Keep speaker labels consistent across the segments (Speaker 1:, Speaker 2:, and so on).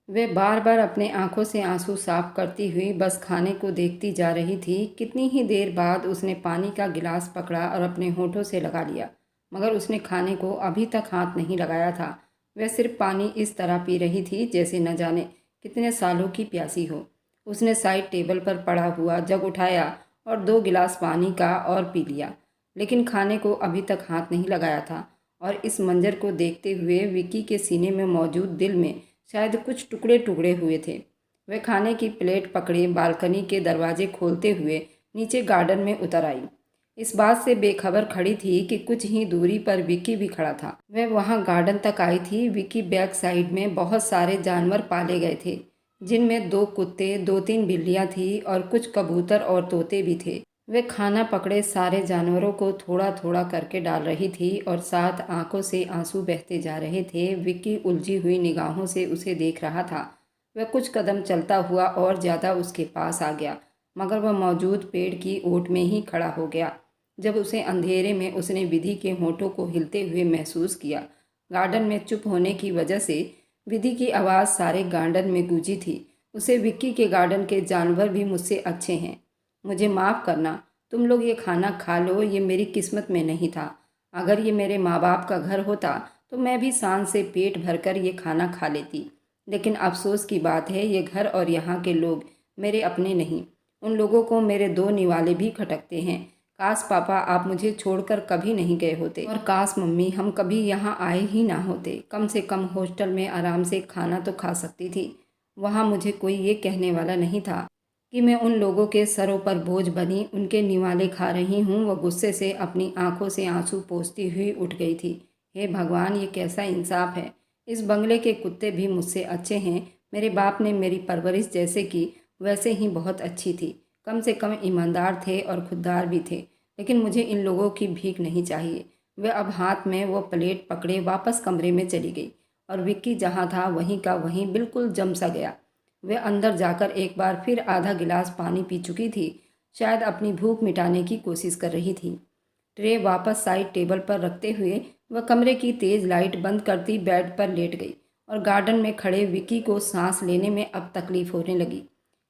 Speaker 1: वह बार बार अपने आंखों से आंसू साफ करती हुई बस खाने को देखती जा रही थी। कितनी ही देर बाद उसने पानी का गिलास पकड़ा और अपने होठों से लगा लिया, मगर उसने खाने को अभी तक हाथ नहीं लगाया था। वह सिर्फ पानी इस तरह पी रही थी जैसे न जाने कितने सालों की प्यासी हो। उसने साइड टेबल पर पड़ा हुआ जग उठाया और 2 गिलास पानी का और पी लिया, लेकिन खाने को अभी तक हाथ नहीं लगाया था। और इस मंजर को देखते हुए विक्की के सीने में मौजूद दिल में शायद कुछ टुकड़े टुकड़े हुए थे। वह खाने की प्लेट पकड़े बालकनी के दरवाजे खोलते हुए नीचे गार्डन में उतर आई। इस बात से बेखबर खड़ी थी कि कुछ ही दूरी पर विक्की भी खड़ा था। वह वहां गार्डन तक आई थी। विक्की बैक साइड में बहुत सारे जानवर पाले गए थे, जिनमें 2 कुत्ते, 2-3 बिल्लियां थी और कुछ कबूतर और तोते भी थे। वे खाना पकड़े सारे जानवरों को थोड़ा थोड़ा करके डाल रही थी और साथ आंखों से आंसू बहते जा रहे थे। विक्की उलझी हुई निगाहों से उसे देख रहा था। वह कुछ कदम चलता हुआ और ज़्यादा उसके पास आ गया, मगर वह मौजूद पेड़ की ओट में ही खड़ा हो गया। जब उसे अंधेरे में उसने विधि के होठों को हिलते हुए महसूस किया। गार्डन में चुप होने की वजह से विधि की आवाज़ सारे गार्डन में गूंजी थी। उसे विक्की के गार्डन के जानवर भी मुझसे अच्छे हैं। मुझे माफ़ करना, तुम लोग ये खाना खा लो, ये मेरी किस्मत में नहीं था। अगर ये मेरे माँ बाप का घर होता तो मैं भी शान से पेट भरकर ये खाना खा लेती। लेकिन अफसोस की बात है, ये घर और यहाँ के लोग मेरे अपने नहीं। उन लोगों को मेरे 2 निवाले भी खटकते हैं। काश पापा आप मुझे छोड़कर कभी नहीं गए होते, और काश मम्मी हम कभी यहाँ आए ही ना होते। कम से कम हॉस्टल में आराम से खाना तो खा सकती थी। वहाँ मुझे कोई ये कहने वाला नहीं था कि मैं उन लोगों के सरों पर बोझ बनी उनके निवाले खा रही हूँ। वह गुस्से से अपनी आंखों से आंसू पोंछती हुई उठ गई थी। हे भगवान, ये कैसा इंसाफ है। इस बंगले के कुत्ते भी मुझसे अच्छे हैं। मेरे बाप ने मेरी परवरिश जैसे की वैसे ही बहुत अच्छी थी। कम से कम ईमानदार थे और खुददार भी थे। लेकिन मुझे इन लोगों की भीख नहीं चाहिए। वह अब हाथ में वो प्लेट पकड़े वापस कमरे में चली गई और विक्की जहाँ था वहीं का वहीं बिल्कुल जम सा गया। वह अंदर जाकर एक बार फिर आधा गिलास पानी पी चुकी थी। शायद अपनी भूख मिटाने की कोशिश कर रही थी। ट्रे वापस साइड टेबल पर रखते हुए वह कमरे की तेज़ लाइट बंद करती बेड पर लेट गई और गार्डन में खड़े विक्की को सांस लेने में अब तकलीफ होने लगी।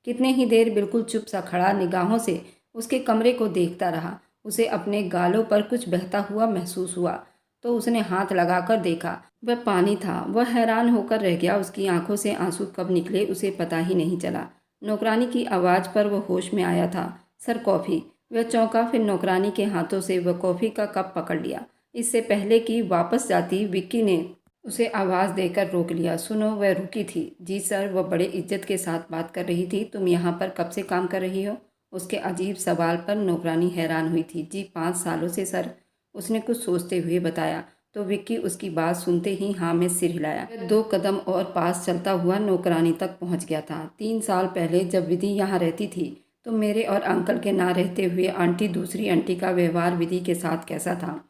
Speaker 1: कितने ही देर बिल्कुल चुप सा खड़ा निगाहों से उसके कमरे को देखता रहा। उसे अपने गालों पर कुछ बहता हुआ महसूस हुआ तो उसने हाथ लगाकर देखा। वह पानी था। वह हैरान होकर रह गया। उसकी आंखों से आंसू कब निकले उसे पता ही नहीं चला। नौकरानी की आवाज़ पर वह होश में आया था। Sir, coffee. वह चौंका, फिर नौकरानी के हाथों से वह कॉफ़ी का कप पकड़ लिया। इससे पहले कि वापस जाती, विक्की ने उसे आवाज़ देकर रोक लिया। सुनो, वह रुकी थी। जी सर, वह बड़े इज्जत के साथ बात कर रही थी। तुम यहाँ पर कब से काम कर रही हो? उसके अजीब सवाल पर नौकरानी हैरान हुई थी। जी 5 सालों से सर, उसने कुछ सोचते हुए बताया। तो विक्की उसकी बात सुनते ही हाँ में सिर हिलाया। वह 2 कदम और पास चलता हुआ नौकरानी तक पहुंच गया था। 3 साल पहले जब विधि यहाँ रहती थी तो मेरे और अंकल के ना रहते हुए आंटी, दूसरी आंटी का व्यवहार विधि के साथ कैसा था?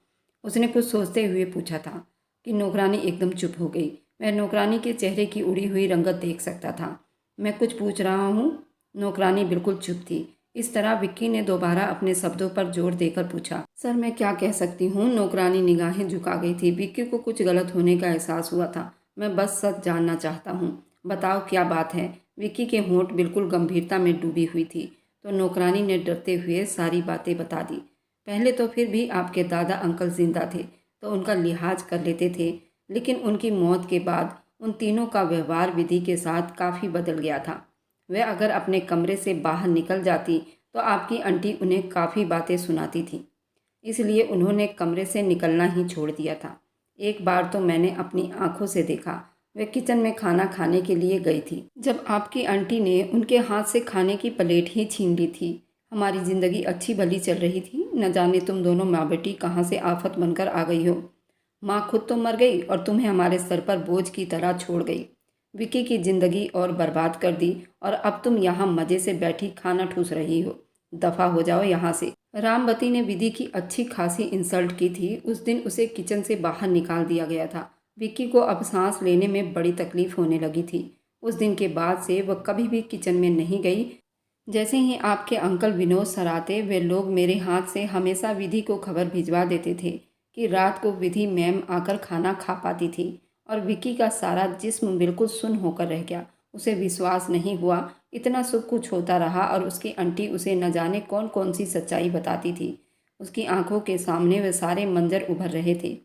Speaker 1: उसने कुछ सोचते हुए पूछा था कि नौकरानी एकदम चुप हो गई। मैं नौकरानी के चेहरे की उड़ी हुई रंगत देख सकता था। मैं कुछ पूछ रहा हूँ? नौकरानी बिल्कुल चुप थी। इस तरह विक्की ने दोबारा अपने शब्दों पर जोर देकर पूछा। सर, मैं क्या कह सकती हूँ? नौकरानी निगाहें झुका गई थी। विक्की को कुछ गलत होने का एहसास हुआ था। मैं बस सच जानना चाहता हूँ। बताओ क्या बात है? विक्की के होंठ बिल्कुल गंभीरता में डूबी हुई थी। तो नौकरानी ने डरते हुए सारी बातें बता दी। पहले तो फिर भी आपके दादा अंकल जिंदा थे तो उनका लिहाज कर लेते थे, लेकिन उनकी मौत के बाद उन तीनों का व्यवहार विधि के साथ काफ़ी बदल गया था। वह अगर अपने कमरे से बाहर निकल जाती तो आपकी आंटी उन्हें काफ़ी बातें सुनाती थी, इसलिए उन्होंने कमरे से निकलना ही छोड़ दिया था। एक बार तो मैंने अपनी आंखों से देखा, वह किचन में खाना खाने के लिए गई थी जब आपकी आंटी ने उनके हाथ से खाने की प्लेट ही छीन ली थी। हमारी ज़िंदगी अच्छी भली चल रही थी। न जाने तुम दोनों माँ बेटी कहाँ से आफत बनकर आ गई हो। माँ खुद तो मर गई और तुम्हें हमारे सर पर बोझ की तरह छोड़ गई। विक्की की ज़िंदगी और बर्बाद कर दी और अब तुम यहाँ मज़े से बैठी खाना ठूस रही हो। दफ़ा हो जाओ यहाँ से। रामवती ने विधि की अच्छी खासी इंसल्ट की थी। उस दिन उसे किचन से बाहर निकाल दिया गया था। विक्की को अब सांस लेने में बड़ी तकलीफ होने लगी थी। उस दिन के बाद से वह कभी भी किचन में नहीं गई। जैसे ही आपके अंकल विनोद सर आते, वे लोग मेरे हाथ से हमेशा विधि को खबर भिजवा देते थे कि रात को विधि मैम आकर खाना खा पाती थी। और विक्की का सारा जिस्म बिल्कुल सुन्न होकर रह गया। उसे विश्वास नहीं हुआ। इतना सब कुछ होता रहा और उसकी आंटी उसे न जाने कौन कौन सी सच्चाई बताती थी। उसकी आंखों के सामने वे सारे मंजर उभर रहे थे।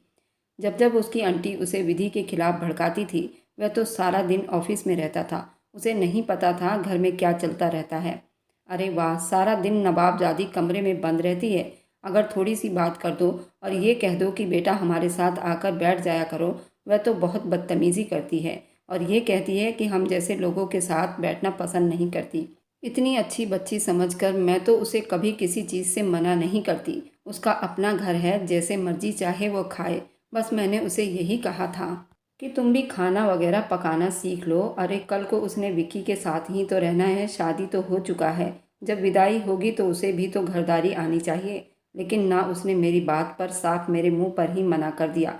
Speaker 1: जब जब उसकी आंटी उसे विधि के खिलाफ भड़काती थी, वह तो सारा दिन ऑफिस में रहता था। उसे नहीं पता था घर में क्या चलता रहता है। अरे वाह, सारा दिन नवाबजादी कमरे में बंद रहती है। अगर थोड़ी सी बात कर दो और ये कह दो कि बेटा हमारे साथ आकर बैठ जाया करो, वह तो बहुत बदतमीज़ी करती है और ये कहती है कि हम जैसे लोगों के साथ बैठना पसंद नहीं करती। इतनी अच्छी बच्ची समझकर मैं तो उसे कभी किसी चीज़ से मना नहीं करती। उसका अपना घर है, जैसे मर्जी चाहे वो खाए। बस मैंने उसे यही कहा था कि तुम भी खाना वगैरह पकाना सीख लो। अरे कल को उसने विक्की के साथ ही तो रहना है, शादी तो हो चुका है। जब विदाई होगी तो उसे भी तो घरदारी आनी चाहिए। लेकिन ना, उसने मेरी बात पर साफ मेरे मुंह पर ही मना कर दिया।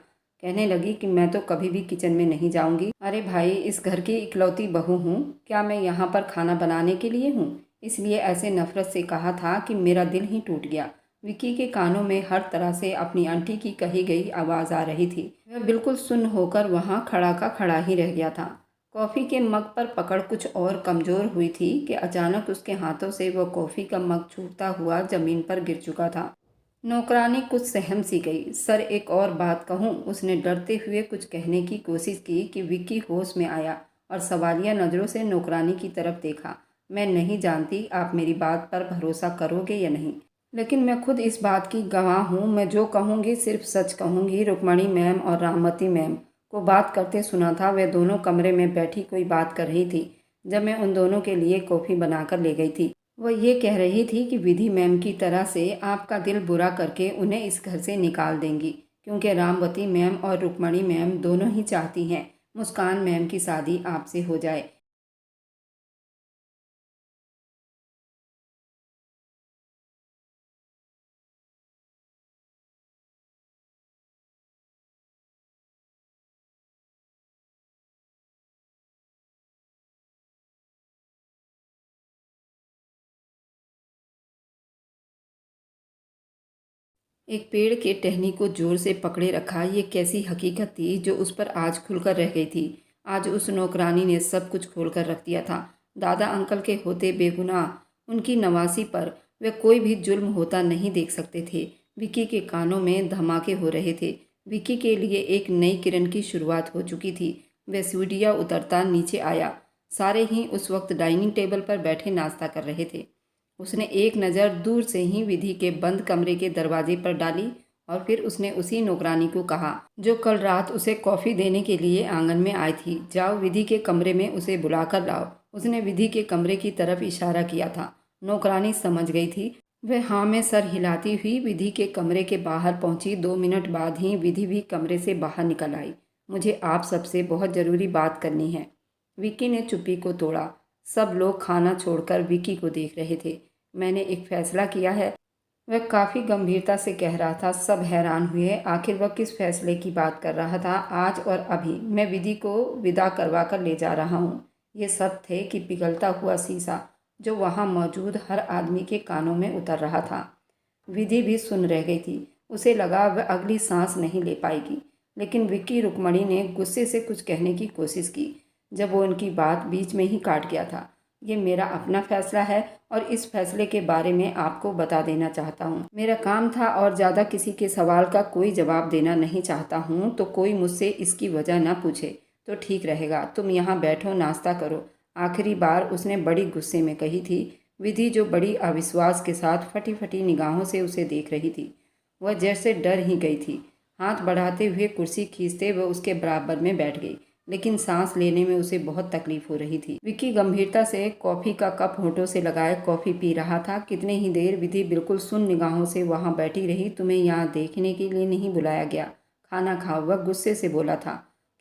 Speaker 1: कहने लगी कि मैं तो कभी भी किचन में नहीं जाऊंगी। अरे भाई, इस घर की इकलौती बहू हूँ, क्या मैं यहाँ पर खाना बनाने के लिए हूँ? इसलिए ऐसे नफरत से कहा था कि मेरा दिल ही टूट गया। विक्की के कानों में हर तरह से अपनी आंटी की कही गई आवाज़ आ रही थी। वह बिल्कुल सुन्न होकर वहाँ खड़ा का खड़ा ही रह गया था। कॉफ़ी के मग पर पकड़ कुछ और कमज़ोर हुई थी कि अचानक उसके हाथों से वह कॉफ़ी का मग छूटता हुआ ज़मीन पर गिर चुका था। नौकरानी कुछ सहम सी गई। सर, एक और बात कहूँ? उसने डरते हुए कुछ कहने की कोशिश की कि विक्की होश में आया और सवालिया नज़रों से नौकरानी की तरफ देखा। मैं नहीं जानती आप मेरी बात पर भरोसा करोगे या नहीं, लेकिन मैं खुद इस बात की गवाह हूँ। मैं जो कहूँगी सिर्फ सच कहूँगी। रुक्मणी मैम और रामवती मैम को बात करते सुना था। वे दोनों कमरे में बैठी कोई बात कर रही थी जब मैं उन दोनों के लिए कॉफ़ी बनाकर ले गई थी। वह ये कह रही थी कि विधि मैम की तरह से आपका दिल बुरा करके उन्हें इस घर से निकाल देंगी, क्योंकि रामवती मैम और रुक्मणी मैम दोनों ही चाहती हैं मुस्कान मैम की शादी आपसे हो जाए। एक पेड़ के टहनी को जोर से पकड़े रखा, ये कैसी हकीकत थी जो उस पर आज खुलकर रह गई थी। आज उस नौकरानी ने सब कुछ खोलकर रख दिया था। दादा अंकल के होते बेगुनाह उनकी नवासी पर वे कोई भी जुल्म होता नहीं देख सकते थे। विक्की के कानों में धमाके हो रहे थे। विक्की के लिए एक नई किरण की शुरुआत हो चुकी थी। वह सीढ़ियाँ उतरता नीचे आया। सारे ही उस वक्त डाइनिंग टेबल पर बैठे नाश्ता कर रहे थे। उसने एक नज़र दूर से ही विधि के बंद कमरे के दरवाजे पर डाली और फिर उसने उसी नौकरानी को कहा जो कल रात उसे कॉफ़ी देने के लिए आंगन में आई थी, जाओ विधि के कमरे में उसे बुलाकर लाओ। उसने विधि के कमरे की तरफ इशारा किया था। नौकरानी समझ गई थी। वह हाँ में सर हिलाती हुई विधि के कमरे के बाहर पहुंची। 2 मिनट बाद ही विधि भी कमरे से बाहर निकल आई। मुझे आप सबसे बहुत ज़रूरी बात करनी है। विक्की ने चुप्पी को तोड़ा। सब लोग खाना छोड़कर विक्की को देख रहे थे। मैंने एक फैसला किया है, वह काफ़ी गंभीरता से कह रहा था। सब हैरान हुए। आखिर वह किस फैसले की बात कर रहा था? आज और अभी मैं विधि को विदा करवा कर ले जा रहा हूँ। ये सब थे कि पिघलता हुआ शीशा जो वहाँ मौजूद हर आदमी के कानों में उतर रहा था। विधि भी सुन रह गई थी। उसे लगा वह अगली सांस नहीं ले पाएगी। लेकिन विक्की रुक्मणी ने गुस्से से कुछ कहने की कोशिश की जब वो उनकी बात बीच में ही काट गया था। ये मेरा अपना फैसला है और इस फैसले के बारे में आपको बता देना चाहता हूँ। मेरा काम था और ज़्यादा किसी के सवाल का कोई जवाब देना नहीं चाहता हूँ, तो कोई मुझसे इसकी वजह ना पूछे तो ठीक रहेगा। तुम यहाँ बैठो, नाश्ता करो। आखिरी बार उसने बड़ी गुस्से में कही थी। विधि जो बड़ी अविश्वास के साथ फटी फटी निगाहों से उसे देख रही थी, वह जैसे डर ही गई थी। हाथ बढ़ाते हुए कुर्सी खींचते वह उसके बराबर में बैठ गई, लेकिन सांस लेने में उसे बहुत तकलीफ हो रही थी। विक्की गंभीरता से कॉफ़ी का कप होठों से लगाए कॉफ़ी पी रहा था। कितने ही देर विधि बिल्कुल सुन्न निगाहों से वहाँ बैठी रही। तुम्हें यहाँ देखने के लिए नहीं बुलाया गया, खाना खाओ, वह गुस्से से बोला था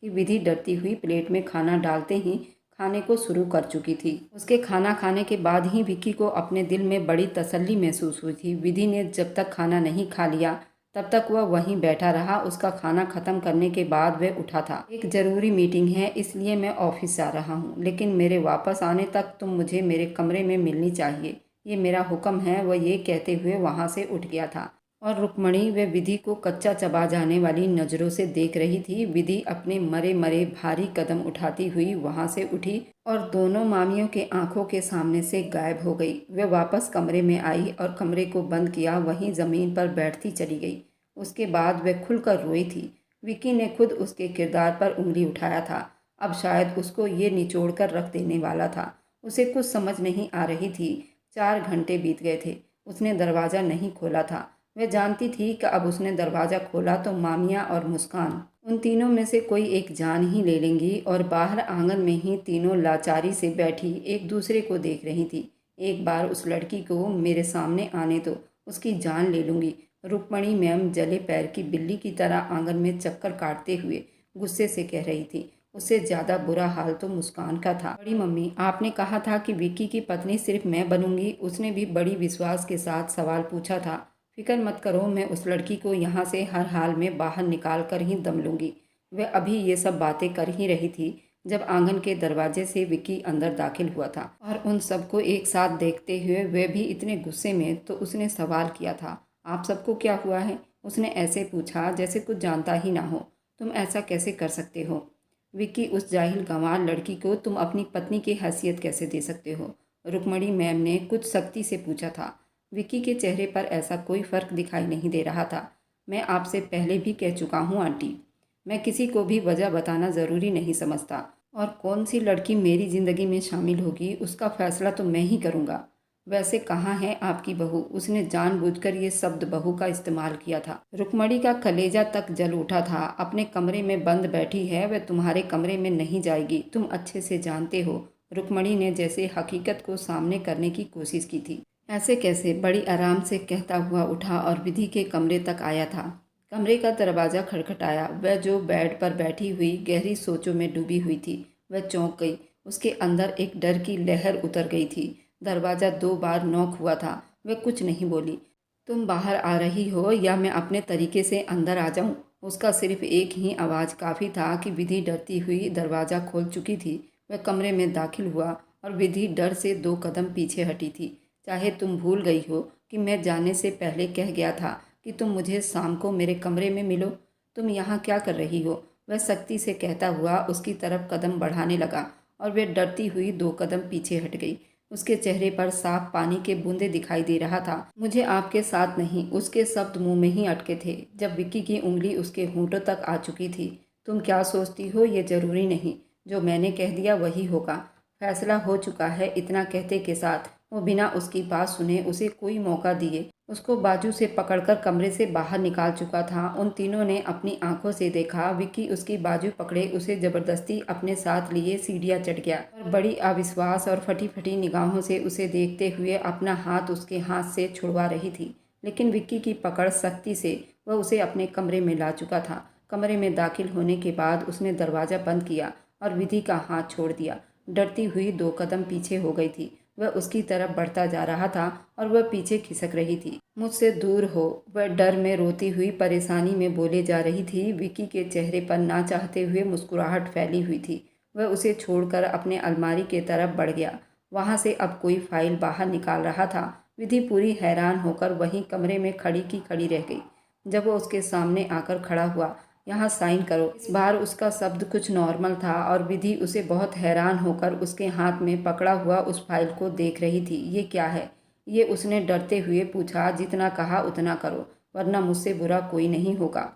Speaker 1: कि विधि डरती हुई प्लेट में खाना डालते ही खाने को शुरू कर चुकी थी। उसके खाना खाने के बाद ही विक्की को अपने दिल में बड़ी तसल्ली महसूस हुई थी। विधि ने जब तक खाना नहीं खा लिया तब तक वह वहीं बैठा रहा। उसका खाना ख़त्म करने के बाद वह उठा था। एक ज़रूरी मीटिंग है, इसलिए मैं ऑफिस जा रहा हूँ, लेकिन मेरे वापस आने तक तुम मुझे मेरे कमरे में मिलनी चाहिए। ये मेरा हुक्म है। वह ये कहते हुए वहाँ से उठ गया था। और रुक्मणी व विधि को कच्चा चबा जाने वाली नज़रों से देख रही थी। विधि अपने मरे मरे भारी कदम उठाती हुई वहां से उठी और दोनों मामियों के आंखों के सामने से गायब हो गई। वह वापस कमरे में आई और कमरे को बंद किया, वहीं ज़मीन पर बैठती चली गई। उसके बाद वह खुलकर रोई थी। विक्की ने खुद उसके किरदार पर उंगली उठाया था। अब शायद उसको ये निचोड़ कर रख देने वाला था। उसे कुछ समझ नहीं आ रही थी। 4 घंटे बीत गए थे। उसने दरवाज़ा नहीं खोला था। वह जानती थी कि अब उसने दरवाज़ा खोला तो मामिया और मुस्कान उन तीनों में से कोई एक जान ही ले लेंगी। और बाहर आंगन में ही तीनों लाचारी से बैठी एक दूसरे को देख रही थी। एक बार उस लड़की को मेरे सामने आने दो, उसकी जान ले लूँगी। रुक्मणी मैम जले पैर की बिल्ली की तरह आंगन में चक्कर काटते हुए गुस्से से कह रही थी। उससे ज़्यादा बुरा हाल तो मुस्कान का था। बड़ी मम्मी, आपने कहा था कि विक्की की पत्नी सिर्फ मैं बनूंगी। उसने भी बड़ी विश्वास के साथ सवाल पूछा था। फिक्र मत करो, मैं उस लड़की को यहाँ से हर हाल में बाहर निकाल कर ही दम लूँगी। वह अभी ये सब बातें कर ही रही थी जब आंगन के दरवाजे से विक्की अंदर दाखिल हुआ था। और उन सबको एक साथ देखते हुए वह भी इतने गुस्से में तो उसने सवाल किया था, आप सबको क्या हुआ है? उसने ऐसे पूछा जैसे कुछ जानता ही ना हो। तुम ऐसा कैसे कर सकते हो विक्की? उस जाहिल गंवार लड़की को तुम अपनी पत्नी की हैसियत कैसे दे सकते हो? रुक्मणी मैम ने कुछ सख्ती से पूछा था। विक्की के चेहरे पर ऐसा कोई फ़र्क दिखाई नहीं दे रहा था। मैं आपसे पहले भी कह चुका हूँ आंटी, मैं किसी को भी वजह बताना ज़रूरी नहीं समझता। और कौन सी लड़की मेरी ज़िंदगी में शामिल होगी उसका फ़ैसला तो मैं ही करूँगा। वैसे कहाँ है आपकी बहू? उसने जानबूझकर ये शब्द बहू का इस्तेमाल किया था। रुक्मणी का कलेजा तक जल उठा था। अपने कमरे में बंद बैठी है, वह तुम्हारे कमरे में नहीं जाएगी, तुम अच्छे से जानते हो। रुक्मणी ने जैसे हकीकत को सामने करने की कोशिश की थी। ऐसे कैसे? बड़ी आराम से कहता हुआ उठा और विधि के कमरे तक आया था। कमरे का दरवाज़ा खटखटाया। वह जो बेड पर बैठी हुई गहरी सोचों में डूबी हुई थी, वह चौंक गई। उसके अंदर एक डर की लहर उतर गई थी। दरवाज़ा 2 बार नॉक हुआ था। वह कुछ नहीं बोली। तुम बाहर आ रही हो या मैं अपने तरीके से अंदर आ जाऊं? उसका सिर्फ एक ही आवाज़ काफ़ी था कि विधि डरती हुई दरवाज़ा खोल चुकी थी। वह कमरे में दाखिल हुआ और विधि डर से 2 कदम पीछे हटी थी। चाहे तुम भूल गई हो कि मैं जाने से पहले कह गया था कि तुम मुझे शाम को मेरे कमरे में मिलो। तुम यहाँ क्या कर रही हो? वह सख्ती से कहता हुआ उसकी तरफ कदम बढ़ाने लगा और वह डरती हुई 2 कदम पीछे हट गई। उसके चेहरे पर साफ पानी के बूंदे दिखाई दे रहा था। मुझे आपके साथ नहीं, उसके शब्द मुंह में ही अटके थे जब विक्की की उंगली उसके होंठों तक आ चुकी थी। तुम क्या सोचती हो? ये जरूरी नहीं, जो मैंने कह दिया वही होगा। फैसला हो चुका है। इतना कहते के साथ वो बिना उसकी बात सुने, उसे कोई मौका दिए, उसको बाजू से पकड़कर कमरे से बाहर निकाल चुका था। उन तीनों ने अपनी आंखों से देखा। विक्की उसकी बाजू पकड़े उसे जबरदस्ती अपने साथ लिए सीढ़ियां चढ़ गया और बड़ी अविश्वास और फटी फटी निगाहों से उसे देखते हुए अपना हाथ उसके हाथ से छुड़वा रही थी। लेकिन विक्की की पकड़ सख्ती से वह उसे अपने कमरे में ला चुका था। कमरे में दाखिल होने के बाद उसने दरवाज़ा बंद किया और विधि का हाथ छोड़ दिया। डरती हुई 2 कदम पीछे हो गई थी। वह उसकी तरफ बढ़ता जा रहा था और वह पीछे खिसक रही थी। मुझसे दूर हो, वह डर में रोती हुई परेशानी में बोले जा रही थी। विक्की के चेहरे पर ना चाहते हुए मुस्कुराहट फैली हुई थी। वह उसे छोड़कर अपने अलमारी के तरफ बढ़ गया। वहां से अब कोई फाइल बाहर निकाल रहा था। विधि पूरी हैरान होकर वहीं कमरे में खड़ी की खड़ी रह गई। जब वह उसके सामने आकर खड़ा हुआ, यहाँ साइन करो। इस बार उसका शब्द कुछ नॉर्मल था और विधि उसे बहुत हैरान होकर उसके हाथ में पकड़ा हुआ उस फाइल को देख रही थी। ये क्या है? ये उसने डरते हुए पूछा। जितना कहा उतना करो, वरना मुझसे बुरा कोई नहीं होगा।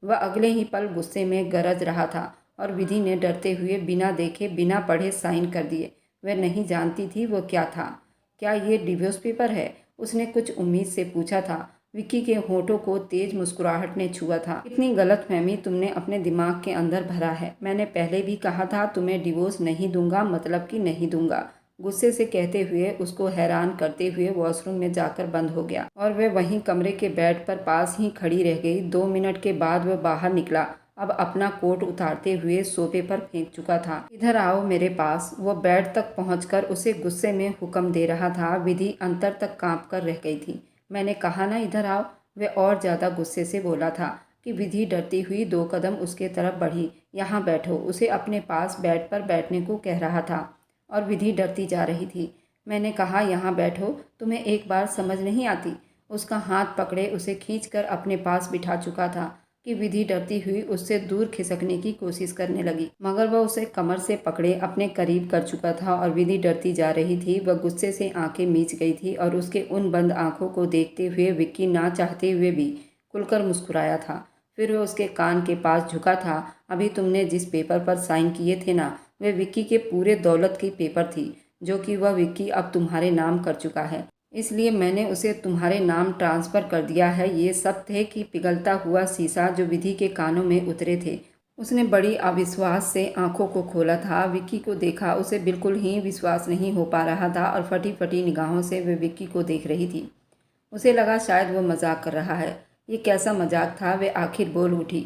Speaker 1: वह अगले ही पल गुस्से में गरज रहा था और विधि ने डरते हुए बिना देखे बिना पढ़े साइन कर दिए। वह नहीं जानती थी वो क्या था। क्या ये डिवोर्स पेपर है? उसने कुछ उम्मीद से पूछा था। विक्की के होठों को तेज मुस्कुराहट ने छुआ था। इतनी गलतफहमी तुमने अपने दिमाग के अंदर भरा है। मैंने पहले भी कहा था तुम्हें डिवोर्स नहीं दूंगा, मतलब कि नहीं दूंगा। गुस्से से कहते हुए उसको हैरान करते हुए वॉशरूम में जाकर बंद हो गया और वह वहीं कमरे के बेड पर पास ही खड़ी रह गई। 2 मिनट के बाद वह बाहर निकला, अब अपना कोट उतारते हुए सोफे पर फेंक चुका था। इधर आओ मेरे पास। वह बेड तक पहुंचकर उसे गुस्से में हुक्म दे रहा था। विधि अंतर तक कांप कर रह गई थी। मैंने कहा ना इधर आओ। वह और ज़्यादा गुस्से से बोला था कि विधि डरती हुई 2 कदम उसके तरफ बढ़ी। यहाँ बैठो, उसे अपने पास बेड पर बैठने को कह रहा था और विधि डरती जा रही थी। मैंने कहा यहाँ बैठो, तुम्हें एक बार समझ नहीं आती? उसका हाथ पकड़े उसे खींचकर अपने पास बिठा चुका था कि विधि डरती हुई उससे दूर खिसकने की कोशिश करने लगी, मगर वह उसे कमर से पकड़े अपने करीब कर चुका था और विधि डरती जा रही थी। वह गुस्से से आंखें मीच गई थी और उसके उन बंद आंखों को देखते हुए विक्की ना चाहते हुए भी खुलकर मुस्कुराया था। फिर वह उसके कान के पास झुका था। अभी तुमने जिस पेपर पर साइन किए थे ना, वे विक्की के पूरे दौलत की पेपर थी, जो कि वह विक्की अब तुम्हारे नाम कर चुका है, इसलिए मैंने उसे तुम्हारे नाम ट्रांसफ़र कर दिया है। ये सब थे कि पिघलता हुआ शीशा जो विधि के कानों में उतरे थे। उसने बड़ी अविश्वास से आंखों को खोला था। विक्की को देखा, उसे बिल्कुल ही विश्वास नहीं हो पा रहा था और फटी फटी निगाहों से वह विक्की को देख रही थी। उसे लगा शायद वह मजाक कर रहा है। ये कैसा मजाक था, वे आखिर बोल उठी।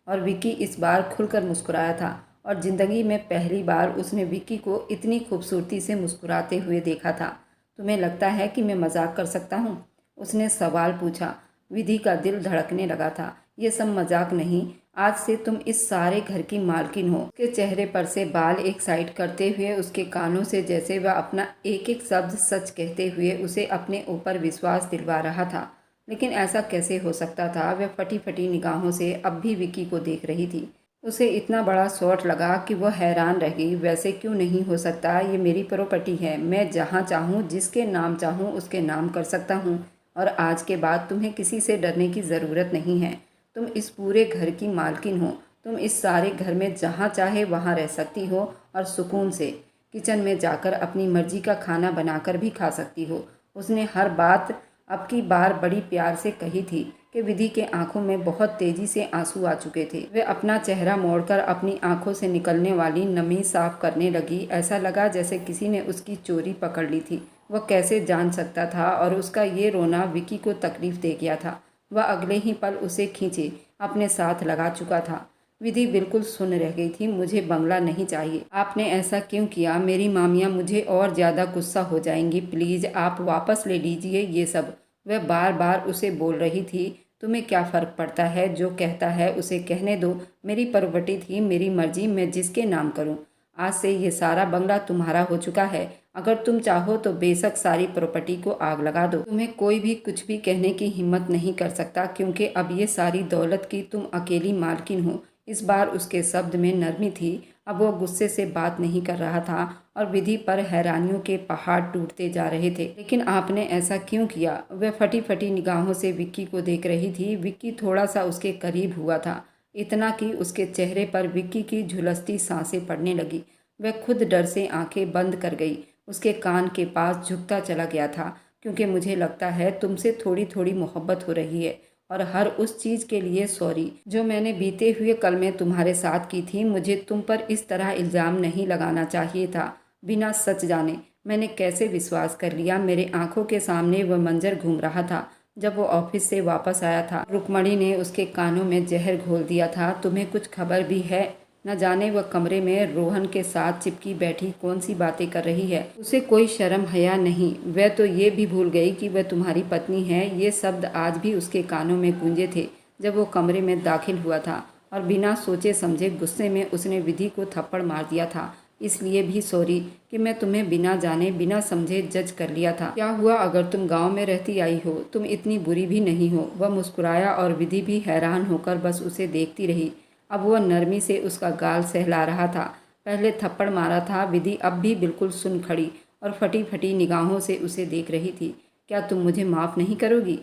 Speaker 1: और विक्की इस बार खुलकर मुस्कुराया था और ज़िंदगी में पहली बार उसने विक्की को इतनी खूबसूरती से मुस्कुराते हुए देखा था। तुम्हें लगता है कि मैं मजाक कर सकता हूँ? उसने सवाल पूछा। विधि का दिल धड़कने लगा था। ये सब मजाक नहीं, आज से तुम इस सारे घर की मालकिन हो। उसके चेहरे पर से बाल एक साइड करते हुए उसके कानों से जैसे वह अपना एक एक शब्द सच कहते हुए उसे अपने ऊपर विश्वास दिलवा रहा था। लेकिन ऐसा कैसे हो सकता था? वह फटी फटी निगाहों से अब भी विक्की को देख रही थी। उसे इतना बड़ा शॉट लगा कि वह हैरान रह गई। वैसे क्यों नहीं हो सकता? ये मेरी प्रॉपर्टी है, मैं जहाँ चाहूँ जिसके नाम चाहूँ उसके नाम कर सकता हूँ। और आज के बाद तुम्हें किसी से डरने की ज़रूरत नहीं है। तुम इस पूरे घर की मालकिन हो। तुम इस सारे घर में जहाँ चाहे वहाँ रह सकती हो और सुकून से किचन में जाकर अपनी मर्जी का खाना बनाकर भी खा सकती हो। उसने हर बात अब की बार बड़ी प्यार से कही थी कि विधि के आंखों में बहुत तेजी से आंसू आ चुके थे। वे अपना चेहरा मोड़कर अपनी आंखों से निकलने वाली नमी साफ करने लगी। ऐसा लगा जैसे किसी ने उसकी चोरी पकड़ ली थी। वह कैसे जान सकता था? और उसका ये रोना विक्की को तकलीफ दे गया था। वह अगले ही पल उसे खींचे अपने साथ लगा चुका था। विधि बिल्कुल सुन्न रह गई थी। मुझे बंगला नहीं चाहिए। आपने ऐसा क्यों किया? मेरी मामियाँ मुझे और ज़्यादा गुस्सा हो जाएंगी। प्लीज़ आप वापस ले लीजिए ये सब। वह बार बार उसे बोल रही थी। तुम्हें क्या फ़र्क पड़ता है? जो कहता है उसे कहने दो। मेरी प्रॉपर्टी थी, मेरी मर्जी, मैं जिसके नाम करूं। आज से ये सारा बंगला तुम्हारा हो चुका है। अगर तुम चाहो तो बेशक सारी प्रॉपर्टी को आग लगा दो। तुम्हें कोई भी कुछ भी कहने की हिम्मत नहीं कर सकता, क्योंकि अब ये सारी दौलत की तुम अकेली मालकिन हो। इस बार उसके शब्द में नरमी थी। अब वो गुस्से से बात नहीं कर रहा था और विधि पर हैरानियों के पहाड़ टूटते जा रहे थे। लेकिन आपने ऐसा क्यों किया? वह फटी फटी निगाहों से विक्की को देख रही थी। विक्की थोड़ा सा उसके करीब हुआ था, इतना कि उसके चेहरे पर विक्की की झुलसती सांसें पड़ने लगी। वह खुद डर से आंखें बंद कर गई। उसके कान के पास झुकता चला गया था। क्योंकि मुझे लगता है तुमसे थोड़ी थोड़ी मोहब्बत हो रही है, और हर उस चीज़ के लिए सॉरी जो मैंने बीते हुए कल में तुम्हारे साथ की थी। मुझे तुम पर इस तरह इल्ज़ाम नहीं लगाना चाहिए था। बिना सच जाने मैंने कैसे विश्वास कर लिया? मेरे आंखों के सामने वह मंजर घूम रहा था जब वो ऑफिस से वापस आया था। रुक्मणी ने उसके कानों में जहर घोल दिया था। तुम्हें कुछ खबर भी है? न जाने वह कमरे में रोहन के साथ चिपकी बैठी कौन सी बातें कर रही है। उसे कोई शर्म हया नहीं। वह तो ये भी भूल गई कि वह तुम्हारी पत्नी है। ये शब्द आज भी उसके कानों में गूंजे थे जब वो कमरे में दाखिल हुआ था, और बिना सोचे समझे गुस्से में उसने विधि को थप्पड़ मार दिया था। इसलिए भी सॉरी कि मैं तुम्हें बिना जाने बिना समझे जज कर लिया था। क्या हुआ अगर तुम गांव में रहती आई हो? तुम इतनी बुरी भी नहीं हो। वह मुस्कुराया और विधि भी हैरान होकर बस उसे देखती रही। अब वह नरमी से उसका गाल सहला रहा था। पहले थप्पड़ मारा था। विधि अब भी बिल्कुल सुन खड़ी और फटी फटी निगाहों से उसे देख रही थी। क्या तुम मुझे माफ़ नहीं करोगी?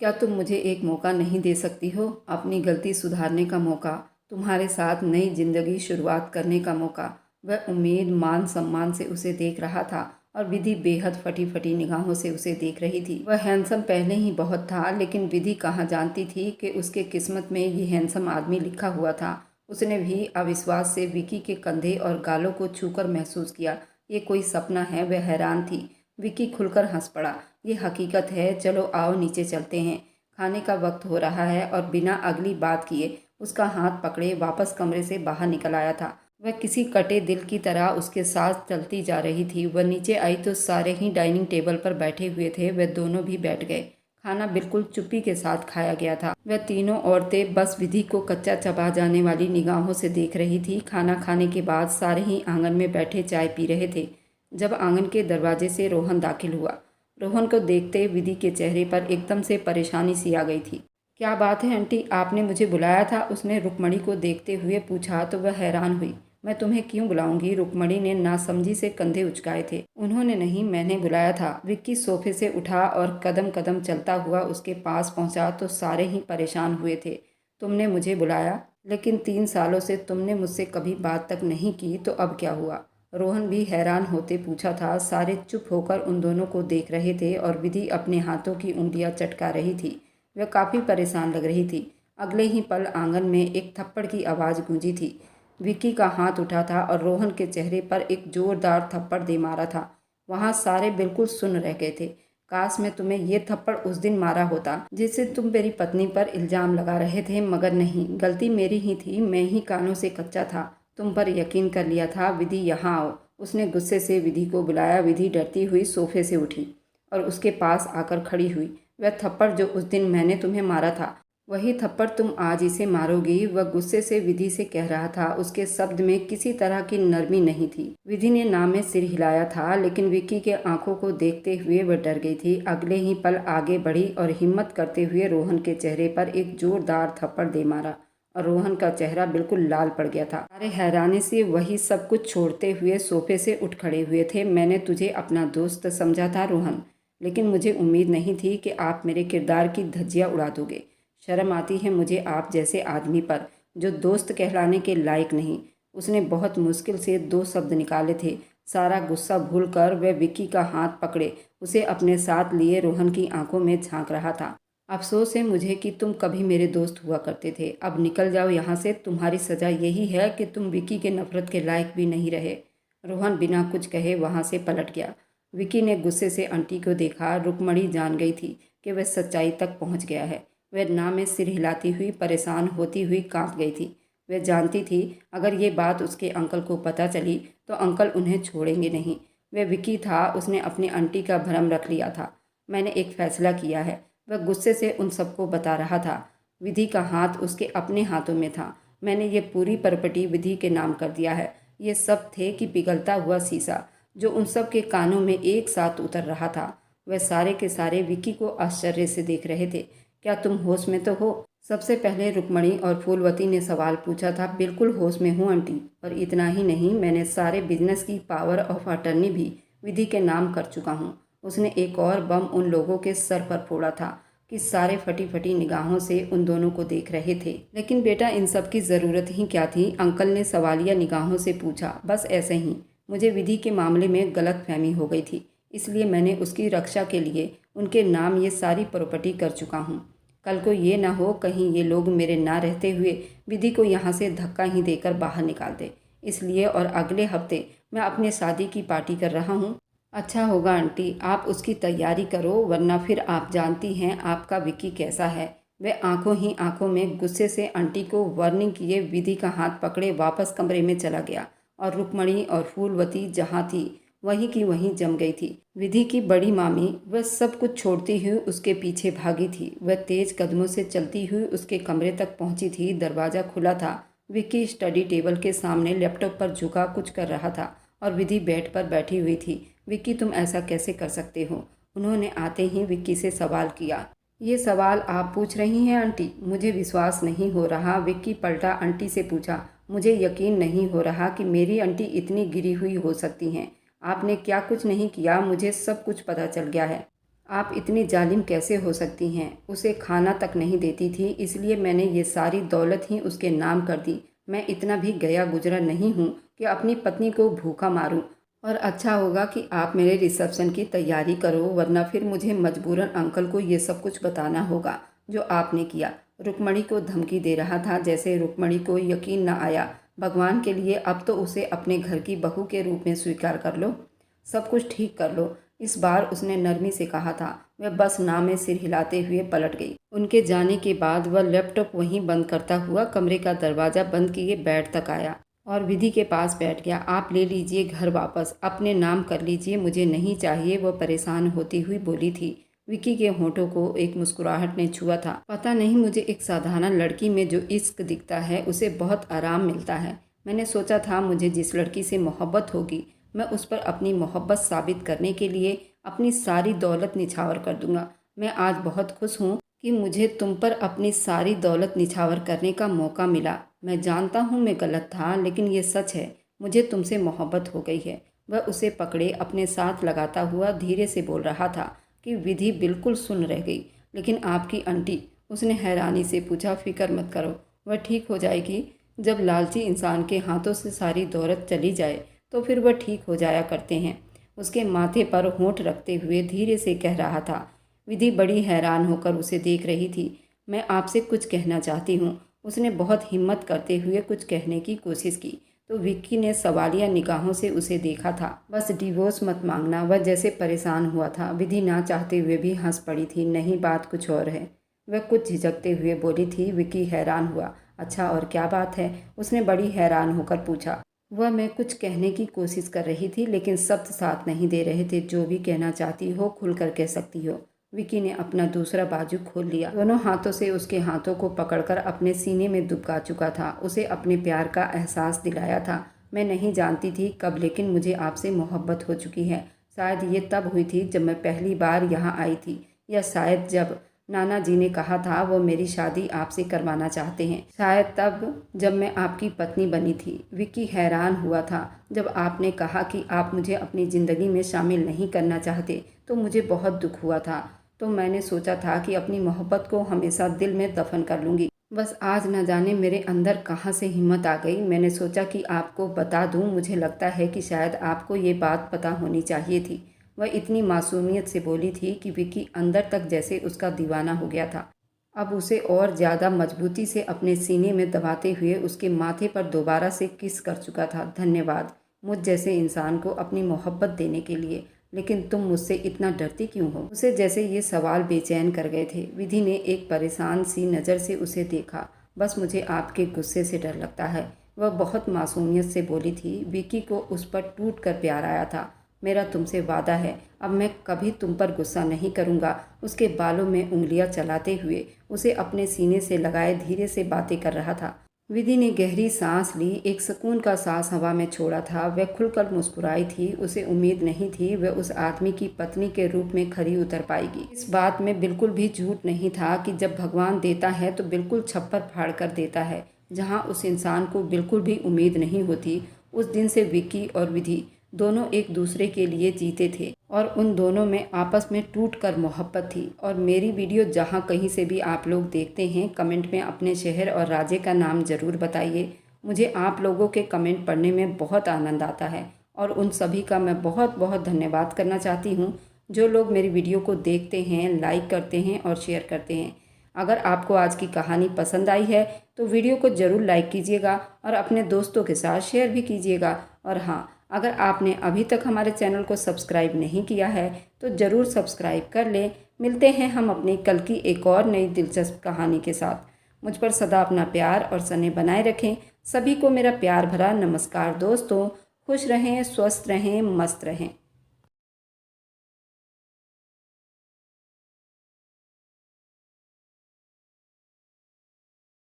Speaker 1: क्या तुम मुझे एक मौका नहीं दे सकती हो? अपनी गलती सुधारने का मौका, तुम्हारे साथ नई जिंदगी शुरुआत करने का मौका। वह उम्मीद मान सम्मान से उसे देख रहा था और विधि बेहद फटी फटी निगाहों से उसे देख रही थी। वह हैंडसम पहले ही बहुत था, लेकिन विधि कहाँ जानती थी कि उसके किस्मत में ये हैंडसम आदमी लिखा हुआ था। उसने भी अविश्वास से विक्की के कंधे और गालों को छूकर महसूस किया। ये कोई सपना है? वह हैरान थी। विक्की खुलकर हंस पड़ा। ये हकीकत है। चलो आओ नीचे चलते हैं, खाने का वक्त हो रहा है। और बिना अगली बात किए उसका हाथ पकड़े वापस कमरे से बाहर निकल आया था। वह किसी कटे दिल की तरह उसके साथ चलती जा रही थी। वह नीचे आई तो सारे ही डाइनिंग टेबल पर बैठे हुए थे। वह दोनों भी बैठ गए। खाना बिल्कुल चुप्पी के साथ खाया गया था। वह तीनों औरतें बस विधि को कच्चा चबा जाने वाली निगाहों से देख रही थी। खाना खाने के बाद सारे ही आंगन में बैठे चाय पी रहे थे जब आंगन के दरवाजे से रोहन दाखिल हुआ। रोहन को देखते विधि के चेहरे पर एकदम से परेशानी सी आ गई थी। क्या बात है आंटी, आपने मुझे बुलाया था? उसने रुक्मणी को देखते हुए पूछा तो वह हैरान हुई। मैं तुम्हें क्यों बुलाऊंगी? रुक्मणी ने नासमझी से कंधे उचकाए थे। उन्होंने नहीं, मैंने बुलाया था। विक्की सोफे से उठा और कदम कदम चलता हुआ उसके पास पहुंचा तो सारे ही परेशान हुए थे। तुमने मुझे बुलाया, लेकिन 3 सालों से तुमने मुझसे कभी बात तक नहीं की, तो अब क्या हुआ? रोहन भी हैरान होते पूछा था। सारे चुप होकर उन दोनों को देख रहे थे और विधि अपने हाथों की उंगलियां चटका रही थी। वह काफ़ी परेशान लग रही थी। अगले ही पल आंगन में एक थप्पड़ की आवाज़ गूंजी थी। विक्की का हाथ उठा था और रोहन के चेहरे पर एक जोरदार थप्पड़ दे मारा था। वहाँ सारे बिल्कुल सुन्न रह गए थे। काश मैं तुम्हें ये थप्पड़ उस दिन मारा होता जिससे तुम मेरी पत्नी पर इल्ज़ाम लगा रहे थे, मगर नहीं, गलती मेरी ही थी। मैं ही कानों से कच्चा था, तुम पर यकीन कर लिया था। विधि, यहाँ आओ। उसने गुस्से से विधि को बुलाया। विधि डरती हुई सोफे से उठी और उसके पास आकर खड़ी हुई। वह थप्पड़ जो उस दिन मैंने तुम्हें मारा था, वही थप्पड़ तुम आज इसे मारोगी? वह गुस्से से विधि से कह रहा था। उसके शब्द में किसी तरह की नरमी नहीं थी। विधि ने ना में सिर हिलाया था, लेकिन विक्की के आंखों को देखते हुए वह डर गई थी। अगले ही पल आगे बढ़ी और हिम्मत करते हुए रोहन के चेहरे पर एक जोरदार थप्पड़ दे मारा और रोहन का चेहरा बिल्कुल लाल पड़ गया था। सारे हैरानी से वही सब कुछ छोड़ते हुए सोफे से उठ खड़े हुए थे। मैंने तुझे अपना दोस्त समझा था रोहन, लेकिन मुझे उम्मीद नहीं थी कि आप मेरे किरदार की धज्जियां उड़ा दोगे। शर्म आती है मुझे आप जैसे आदमी पर, जो दोस्त कहलाने के लायक नहीं। उसने बहुत मुश्किल से 2 शब्द निकाले थे। सारा गुस्सा भूलकर वह विक्की का हाथ पकड़े उसे अपने साथ लिए रोहन की आंखों में झांक रहा था। अफसोस है मुझे कि तुम कभी मेरे दोस्त हुआ करते थे। अब निकल जाओ यहाँ से। तुम्हारी सज़ा यही है कि तुम विक्की के नफरत के लायक भी नहीं रहे। रोहन बिना कुछ कहे वहाँ से पलट गया। विक्की ने गुस्से से आंटी को देखा। रुक्मणी जान गई थी कि वह सच्चाई तक पहुँच गया है। वह ना में सिर हिलाती हुई, परेशान होती हुई कांप गई थी। वह जानती थी अगर ये बात उसके अंकल को पता चली तो अंकल उन्हें छोड़ेंगे नहीं। वह विक्की था, उसने अपनी आंटी का भरम रख लिया था। मैंने एक फैसला किया है, वह गुस्से से उन सबको बता रहा था। विधि का हाथ उसके अपने हाथों में था। मैंने ये पूरी प्रॉपर्टी विधि के नाम कर दिया है। ये सब थे कि पिघलता हुआ शीशा जो उन सब के कानों में एक साथ उतर रहा था। वह सारे के सारे विक्की को आश्चर्य से देख रहे थे। क्या तुम होश में तो हो? सबसे पहले रुक्मणी और फूलवती ने सवाल पूछा था। बिल्कुल होश में हूँ आंटी, और इतना ही नहीं, मैंने सारे बिजनेस की पावर ऑफ अटर्नी भी विधि के नाम कर चुका हूँ। उसने एक और बम उन लोगों के सर पर फोड़ा था कि सारे फटी फटी निगाहों से उन दोनों को देख रहे थे। लेकिन बेटा, इन सब की ज़रूरत ही क्या थी? अंकल ने सवालिया निगाहों से पूछा। बस ऐसे ही, मुझे विधि के मामले में गलतफहमी हो गई थी, इसलिए मैंने उसकी रक्षा के लिए उनके नाम ये सारी प्रॉपर्टी कर चुका हूँ। कल को ये ना हो कहीं ये लोग मेरे ना रहते हुए विधि को यहाँ से धक्का ही देकर बाहर निकाल दे। इसलिए और अगले हफ्ते मैं अपने शादी की पार्टी कर रहा हूँ। अच्छा होगा आंटी, आप उसकी तैयारी करो, वरना फिर आप जानती हैं आपका विक्की कैसा है। वह आंखों ही आंखों में गुस्से से आंटी को वार्निंग किए विधि का हाथ पकड़े वापस कमरे में चला गया और रुक्मणी और फूलवती जहाँ थी वहीं की वहीं जम गई थी। विधि की बड़ी मामी वह सब कुछ छोड़ती हुई उसके पीछे भागी थी। वह तेज कदमों से चलती हुई उसके कमरे तक पहुंची थी। दरवाज़ा खुला था। विक्की स्टडी टेबल के सामने लैपटॉप पर झुका कुछ कर रहा था और विधि बेड पर बैठी हुई थी। विक्की, तुम ऐसा कैसे कर सकते हो? उन्होंने आते ही विक्की से सवाल किया। ये सवाल आप पूछ रही हैं आंटी? मुझे विश्वास नहीं हो रहा। विक्की पलटा आंटी से पूछा। मुझे यकीन नहीं हो रहा कि मेरी आंटी इतनी गिरी हुई हो सकती हैं। आपने क्या कुछ नहीं किया, मुझे सब कुछ पता चल गया है। आप इतनी जालिम कैसे हो सकती हैं? उसे खाना तक नहीं देती थी, इसलिए मैंने ये सारी दौलत ही उसके नाम कर दी। मैं इतना भी गया गुजरा नहीं हूँ कि अपनी पत्नी को भूखा मारूं। और अच्छा होगा कि आप मेरे रिसेप्शन की तैयारी करो, वरना फिर मुझे मजबूरन अंकल को ये सब कुछ बताना होगा जो आपने किया। रुक्मणी को धमकी दे रहा था। जैसे रुक्मणी को यकीन न आया। भगवान के लिए अब तो उसे अपने घर की बहू के रूप में स्वीकार कर लो, सब कुछ ठीक कर लो। इस बार उसने नरमी से कहा था। वह बस ना में सिर हिलाते हुए पलट गई। उनके जाने के बाद वह लैपटॉप वहीं बंद करता हुआ कमरे का दरवाज़ा बंद किए बेड तक आया और विधि के पास बैठ गया। आप ले लीजिए घर वापस, अपने नाम कर लीजिए, मुझे नहीं चाहिए, वह परेशान होती हुई बोली थी। विक्की के होठों को एक मुस्कुराहट ने छुआ था। पता नहीं, मुझे एक साधारण लड़की में जो इश्क दिखता है उसे बहुत आराम मिलता है। मैंने सोचा था मुझे जिस लड़की से मोहब्बत होगी मैं उस पर अपनी मोहब्बत साबित करने के लिए अपनी सारी दौलत निछावर कर दूंगा। मैं आज बहुत खुश हूँ कि मुझे तुम पर अपनी सारी दौलत निछावर करने का मौका मिला। मैं जानता हूँ मैं गलत था, लेकिन ये सच है, मुझे तुमसे मोहब्बत हो गई है। वह उसे पकड़े अपने साथ लगाता हुआ धीरे से बोल रहा था कि विधि बिल्कुल सुन रह गई। लेकिन आपकी आंटी, उसने हैरानी से पूछा। फिक्र मत करो, वह ठीक हो जाएगी। जब लालची इंसान के हाथों से सारी दौलत चली जाए तो फिर वह ठीक हो जाया करते हैं। उसके माथे पर होंठ रखते हुए धीरे से कह रहा था। विधि बड़ी हैरान होकर उसे देख रही थी। मैं आपसे कुछ कहना चाहती हूँ, उसने बहुत हिम्मत करते हुए कुछ कहने की कोशिश की तो विक्की ने सवालिया निगाहों से उसे देखा था। बस डिवोर्स मत मांगना। वह जैसे परेशान हुआ था। विधि ना चाहते हुए भी हंस पड़ी थी। नहीं, बात कुछ और है, वह कुछ झिझकते हुए बोली थी। विक्की हैरान हुआ। अच्छा, और क्या बात है? उसने बड़ी हैरान होकर पूछा। वह मैं कुछ कहने की कोशिश कर रही थी, लेकिन शब्द साथ नहीं दे रहे थे। जो भी कहना चाहती हो खुलकर कह सकती हो। विकी ने अपना दूसरा बाजू खोल लिया। दोनों हाथों से उसके हाथों को पकड़कर अपने सीने में दुबका चुका था। उसे अपने प्यार का एहसास दिलाया था। मैं नहीं जानती थी कब, लेकिन मुझे आपसे मोहब्बत हो चुकी है। शायद ये तब हुई थी जब मैं पहली बार यहाँ आई थी, या शायद जब नाना जी ने कहा था वो मेरी शादी आपसे करवाना चाहते हैं। शायद तब जब मैं आपकी पत्नी बनी थी। विक्की हैरान हुआ था। जब आपने कहा कि आप मुझे अपनी ज़िंदगी में शामिल नहीं करना चाहते तो मुझे बहुत दुख हुआ था। तो मैंने सोचा था कि अपनी मोहब्बत को हमेशा दिल में दफन कर लूँगी। बस आज न जाने मेरे अंदर कहाँ से हिम्मत आ गई। मैंने सोचा कि आपको बता दूँ। मुझे लगता है कि शायद आपको ये बात पता होनी चाहिए थी। वह इतनी मासूमियत से बोली थी कि विक्की अंदर तक जैसे उसका दीवाना हो गया था। अब उसे और ज़्यादा मजबूती से अपने सीने में दबाते हुए उसके माथे पर दोबारा से किस कर चुका था। धन्यवाद मुझ जैसे इंसान को अपनी मोहब्बत देने के लिए, लेकिन तुम मुझसे इतना डरती क्यों हो? उसे जैसे ये सवाल बेचैन कर गए थे। विधि ने एक परेशान सी नज़र से उसे देखा। बस मुझे आपके गुस्से से डर लगता है, वह बहुत मासूमियत से बोली थी। विक्की को उस पर टूट कर प्यार आया था। मेरा तुमसे वादा है, अब मैं कभी तुम पर गुस्सा नहीं करूँगा। उसके बालों में उंगलियां चलाते हुए उसे अपने सीने से लगाए धीरे से बातें कर रहा था। विधि ने गहरी सांस ली। एक सुकून का सांस हवा में छोड़ा था। वह खुलकर मुस्कुराई थी। उसे उम्मीद नहीं थी वह उस आदमी की पत्नी के रूप में खरी उतर पाएगी। इस बात में बिल्कुल भी झूठ नहीं था कि जब भगवान देता है तो बिल्कुल छप्पर फाड़ कर देता है। जहाँ उस इंसान को बिल्कुल भी उम्मीद नहीं होती, उस दिन से विक्की और विधि दोनों एक दूसरे के लिए जीते थे और उन दोनों में आपस में टूटकर मोहब्बत थी। और मेरी वीडियो जहां कहीं से भी आप लोग देखते हैं, कमेंट में अपने शहर और राज्य का नाम ज़रूर बताइए। मुझे आप लोगों के कमेंट पढ़ने में बहुत आनंद आता है और उन सभी का मैं बहुत बहुत धन्यवाद करना चाहती हूँ जो लोग मेरी वीडियो को देखते हैं, लाइक करते हैं और शेयर करते हैं। अगर आपको आज की कहानी पसंद आई है तो वीडियो को ज़रूर लाइक कीजिएगा और अपने दोस्तों के साथ शेयर भी कीजिएगा। और हाँ, अगर आपने अभी तक हमारे चैनल को सब्सक्राइब नहीं किया है तो ज़रूर सब्सक्राइब कर लें। मिलते हैं हम अपनी कल की एक और नई दिलचस्प कहानी के साथ। मुझ पर सदा अपना प्यार और स्नेह बनाए रखें। सभी को मेरा प्यार भरा नमस्कार दोस्तों। खुश रहें, स्वस्थ रहें, मस्त रहें।